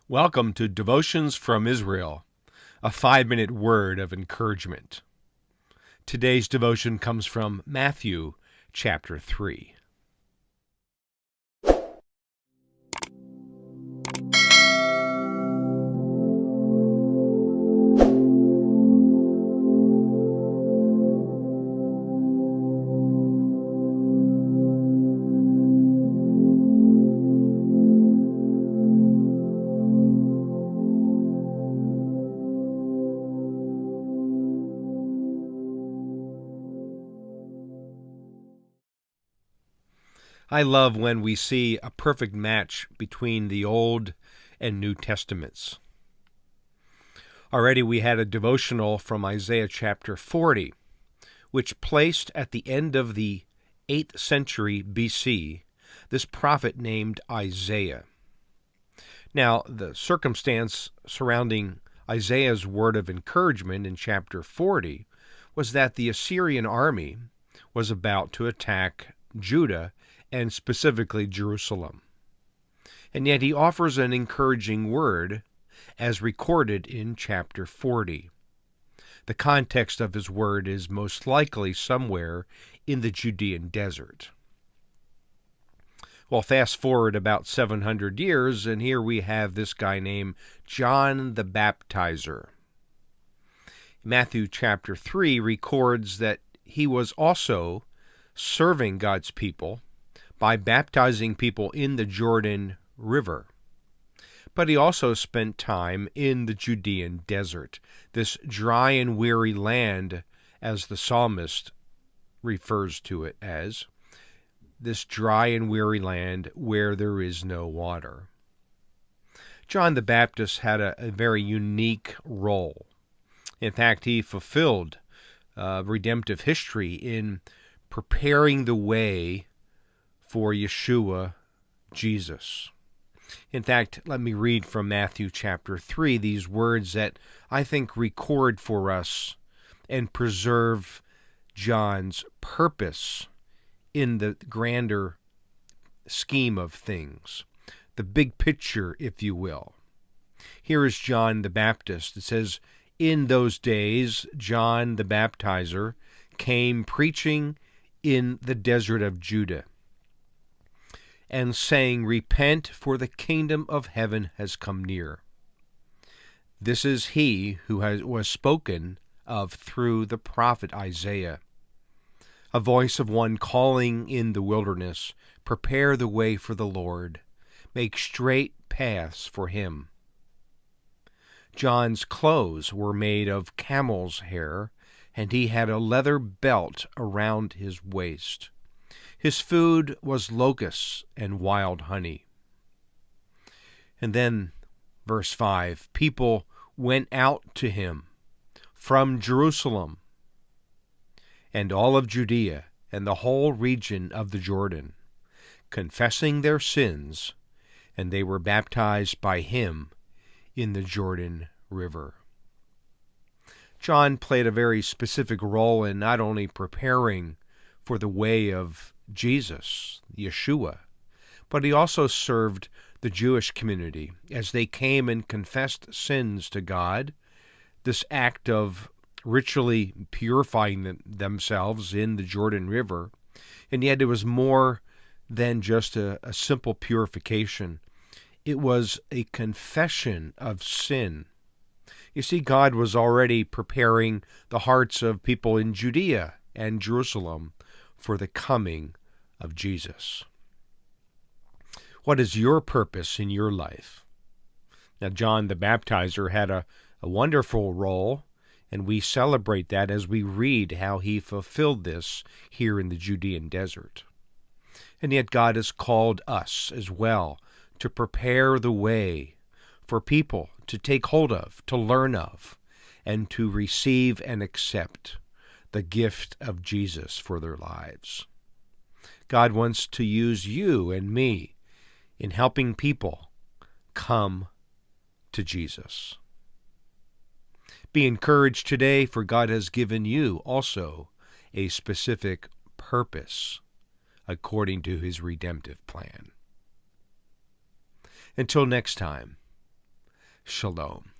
Welcome to Devotions from Israel, a 5-minute word of encouragement. Today's devotion comes from Matthew chapter 3. I love when we see a perfect match between the Old and New Testaments. Already we had a devotional from Isaiah chapter 40, which placed at the end of the 8th century BC this prophet named Isaiah. Now, the circumstance surrounding Isaiah's word of encouragement in chapter 40 was that the Assyrian army was about to attack Judah and specifically Jerusalem. And yet he offers an encouraging word as recorded in chapter 40. The context of his word is most likely somewhere in the Judean Desert. Well, fast forward about 700 years, and here we have this guy named John the Baptizer. Matthew chapter 3 records that he was also serving God's people by baptizing people in the Jordan River. But he also spent time in the Judean Desert, this dry and weary land, as the psalmist refers to it as, this dry and weary land where there is no water. John the Baptist had a very unique role. In fact, he fulfilled redemptive history in preparing the way for Yeshua-Jesus. In fact, let me read from Matthew chapter 3 these words that I think record for us and preserve John's purpose in the grander scheme of things, the big picture, if you will. Here is John the Baptist. It says, "In those days, John the Baptizer came preaching in the desert of Judah, and saying, 'Repent, for the kingdom of heaven has come near.' This is he who was spoken of through the prophet Isaiah, a voice of one calling in the wilderness, 'Prepare the way for the Lord, make straight paths for him.' John's clothes were made of camel's hair, and he had a leather belt around his waist. His food was locusts and wild honey." And then, verse 5, "People went out to him from Jerusalem and all of Judea and the whole region of the Jordan, confessing their sins, and they were baptized by him in the Jordan River." John played a very specific role in not only preparing for the way of Jesus, Yeshua, but he also served the Jewish community as they came and confessed sins to God, this act of ritually purifying themselves in the Jordan River. And yet it was more than just a simple purification. It was a confession of sin. You see, God was already preparing the hearts of people in Judea and Jerusalem for the coming of Jesus. What is your purpose in your life? Now, John the Baptizer had a wonderful role, and we celebrate that as we read how he fulfilled this here in the Judean Desert. And yet God has called us as well to prepare the way for people to take hold of, to learn of, and to receive and accept the gift of Jesus for their lives. God wants to use you and me in helping people come to Jesus. Be encouraged today, for God has given you also a specific purpose according to his redemptive plan. Until next time, Shalom.